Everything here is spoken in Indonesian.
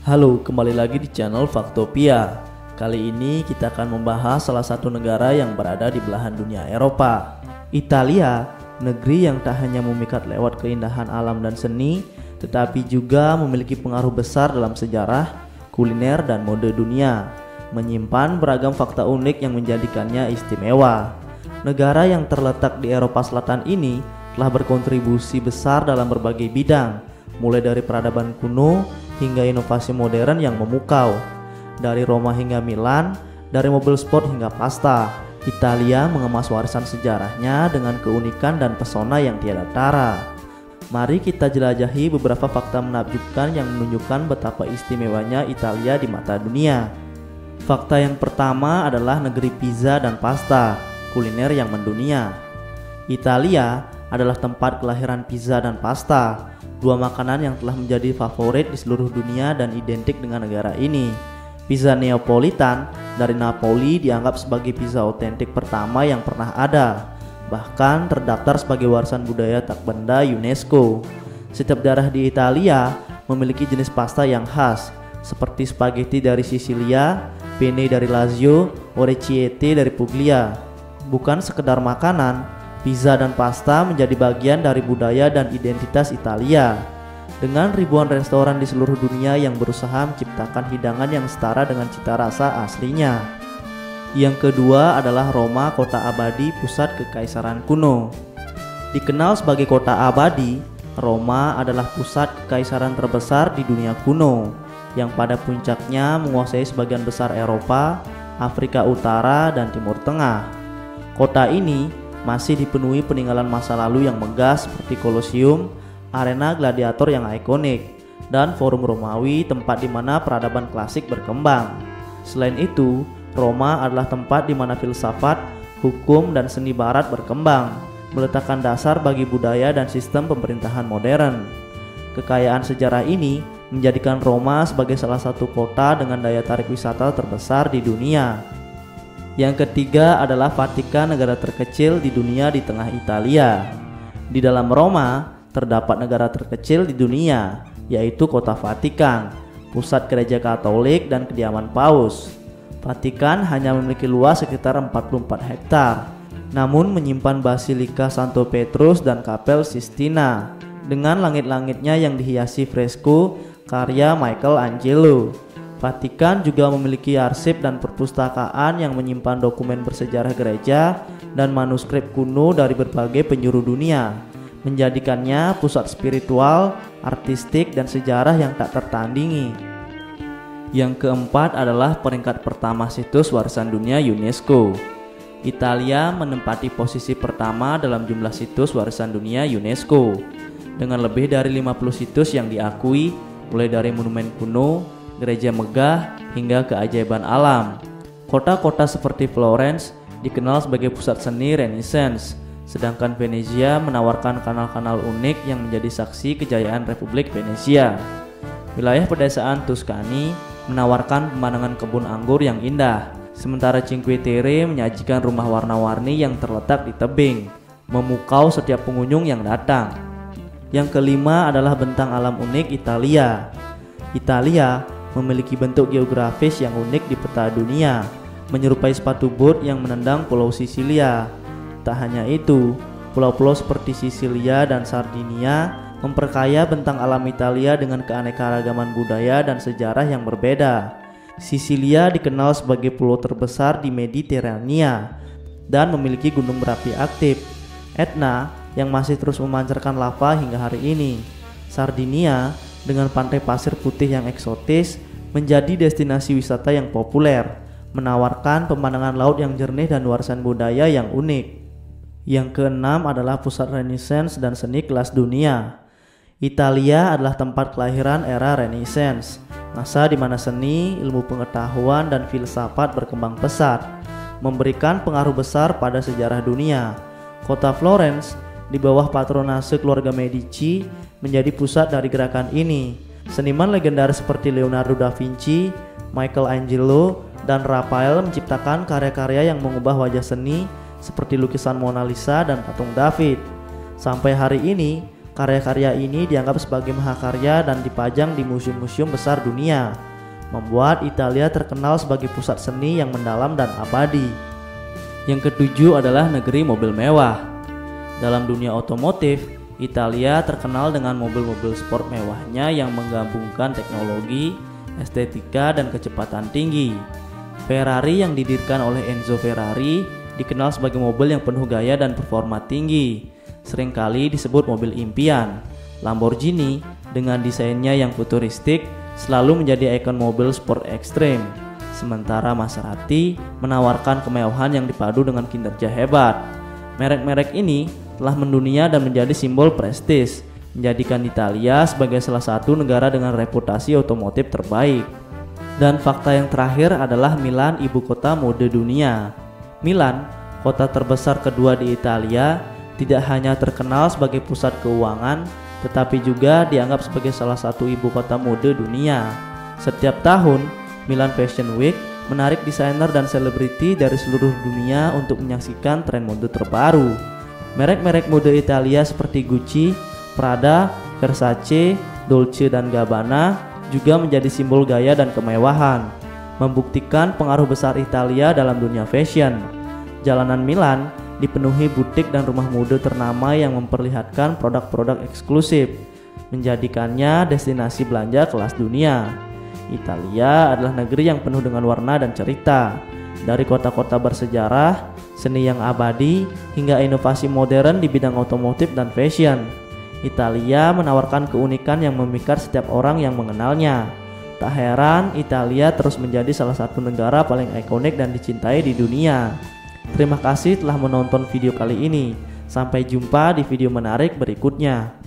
Halo, kembali lagi di channel Faktopia. Kali ini kita akan membahas salah satu negara yang berada di belahan dunia Eropa, Italia, negeri yang tak hanya memikat lewat keindahan alam dan seni, tetapi juga memiliki pengaruh besar dalam sejarah, kuliner, dan mode dunia, menyimpan beragam fakta unik yang menjadikannya istimewa. Negara yang terletak di Eropa Selatan ini telah berkontribusi besar dalam berbagai bidang, mulai dari peradaban kuno hingga inovasi modern yang memukau. Dari Roma hingga Milan, dari mobil sport hingga pasta, Italia mengemas warisan sejarahnya dengan keunikan dan pesona yang tiada tara. Mari kita jelajahi beberapa fakta menakjubkan yang menunjukkan betapa istimewanya Italia di mata dunia. Fakta yang pertama adalah negeri pizza dan pasta, kuliner yang mendunia. Italia adalah tempat kelahiran pizza dan pasta, dua makanan yang telah menjadi favorit di seluruh dunia dan identik dengan negara ini. Pizza Neapolitan dari Napoli dianggap sebagai pizza otentik pertama yang pernah ada, bahkan terdaftar sebagai warisan budaya tak benda UNESCO. Setiap daerah di Italia memiliki jenis pasta yang khas, seperti spaghetti dari Sisilia, penne dari Lazio, orecchiette dari Puglia. Bukan sekedar makanan, pizza dan pasta menjadi bagian dari budaya dan identitas Italia. Dengan ribuan restoran di seluruh dunia yang berusaha menciptakan hidangan yang setara dengan cita rasa aslinya. Yang kedua adalah Roma, kota abadi, pusat kekaisaran kuno. Dikenal sebagai kota abadi, Roma adalah pusat kekaisaran terbesar di dunia kuno, yang pada puncaknya menguasai sebagian besar Eropa, Afrika Utara, dan Timur Tengah. Kota ini masih dipenuhi peninggalan masa lalu yang megah seperti Kolosium, arena gladiator yang ikonik, dan Forum Romawi, tempat di mana peradaban klasik berkembang. Selain itu, Roma adalah tempat di mana filsafat, hukum, dan seni barat berkembang, meletakkan dasar bagi budaya dan sistem pemerintahan modern. Kekayaan sejarah ini menjadikan Roma sebagai salah satu kota dengan daya tarik wisata terbesar di dunia. Yang ketiga adalah Vatikan, negara terkecil di dunia di tengah Italia. Di dalam Roma terdapat negara terkecil di dunia, yaitu kota Vatikan, pusat gereja Katolik dan kediaman Paus. Vatikan hanya memiliki luas sekitar 44 hektar, namun menyimpan Basilika Santo Petrus dan Kapel Sistina dengan langit-langitnya yang dihiasi fresko karya Michelangelo. Vatikan juga memiliki arsip dan perpustakaan yang menyimpan dokumen bersejarah gereja dan manuskrip kuno dari berbagai penjuru dunia, menjadikannya pusat spiritual, artistik, dan sejarah yang tak tertandingi. Yang keempat adalah peringkat pertama situs warisan dunia UNESCO. Italia menempati posisi pertama dalam jumlah situs warisan dunia UNESCO, dengan lebih dari 50 situs yang diakui, mulai dari monumen kuno, gereja megah, hingga keajaiban alam. Kota-kota seperti Florence dikenal sebagai pusat seni Renaissance, sedangkan Venezia menawarkan kanal-kanal unik yang menjadi saksi kejayaan Republik Venesia. Wilayah pedesaan Tuscany menawarkan pemandangan kebun anggur yang indah, sementara Cinque Terre menyajikan rumah warna-warni yang terletak di tebing, memukau setiap pengunjung yang datang. Yang kelima adalah bentang alam unik Italia. Italia memiliki bentuk geografis yang unik di peta dunia, menyerupai sepatu bot yang menendang Pulau Sisilia. Tak hanya itu, pulau-pulau seperti Sisilia dan Sardinia memperkaya bentang alam Italia dengan keanekaragaman budaya dan sejarah yang berbeda. Sisilia dikenal sebagai pulau terbesar di Mediterania dan memiliki gunung berapi aktif, Etna, yang masih terus memancarkan lava hingga hari ini. Sardinia dengan pantai pasir putih yang eksotis menjadi destinasi wisata yang populer, menawarkan pemandangan laut yang jernih dan warisan budaya yang unik. Yang keenam adalah pusat Renaissance dan seni kelas dunia. Italia adalah tempat kelahiran era Renaissance, masa di mana seni, ilmu pengetahuan, dan filsafat berkembang pesat, memberikan pengaruh besar pada sejarah dunia. Kota Florence di bawah patronase keluarga Medici menjadi pusat dari gerakan ini. Seniman legendaris seperti Leonardo da Vinci, Michelangelo, dan Raphael menciptakan karya-karya yang mengubah wajah seni seperti lukisan Mona Lisa dan patung David. Sampai hari ini, Karya-karya ini dianggap sebagai mahakarya dan dipajang di museum-museum besar dunia, membuat Italia terkenal sebagai pusat seni yang mendalam dan abadi. Yang ketujuh adalah negeri mobil mewah. Dalam dunia otomotif, Italia terkenal dengan mobil-mobil sport mewahnya yang menggabungkan teknologi, estetika, dan kecepatan tinggi. Ferrari yang didirikan oleh Enzo Ferrari dikenal sebagai mobil yang penuh gaya dan performa tinggi, seringkali disebut mobil impian. Lamborghini dengan desainnya yang futuristik selalu menjadi ikon mobil sport ekstrim. Sementara Maserati menawarkan kemewahan yang dipadu dengan kinerja hebat. Merek-merek ini telah mendunia dan menjadi simbol prestis, menjadikan Italia sebagai salah satu negara dengan reputasi otomotif terbaik. Dan fakta yang terakhir adalah Milan, ibu kota mode dunia. Milan, kota terbesar kedua di Italia, tidak hanya terkenal sebagai pusat keuangan, tetapi juga dianggap sebagai salah satu ibu kota mode dunia. Setiap tahun, Milan Fashion Week menarik desainer dan selebriti dari seluruh dunia untuk menyaksikan tren mode terbaru. Merek-merek mode Italia seperti Gucci, Prada, Versace, Dolce & Gabbana juga menjadi simbol gaya dan kemewahan, membuktikan pengaruh besar Italia dalam dunia fashion. Jalanan Milan dipenuhi butik dan rumah mode ternama yang memperlihatkan produk-produk eksklusif, menjadikannya destinasi belanja kelas dunia. Italia adalah negeri yang penuh dengan warna dan cerita, dari kota-kota bersejarah, seni yang abadi, hingga inovasi modern di bidang otomotif dan fashion. Italia menawarkan keunikan yang memikat setiap orang yang mengenalnya. Tak heran Italia terus menjadi salah satu negara paling ikonik dan dicintai di dunia. Terima kasih telah menonton video kali ini. Sampai jumpa di video menarik berikutnya.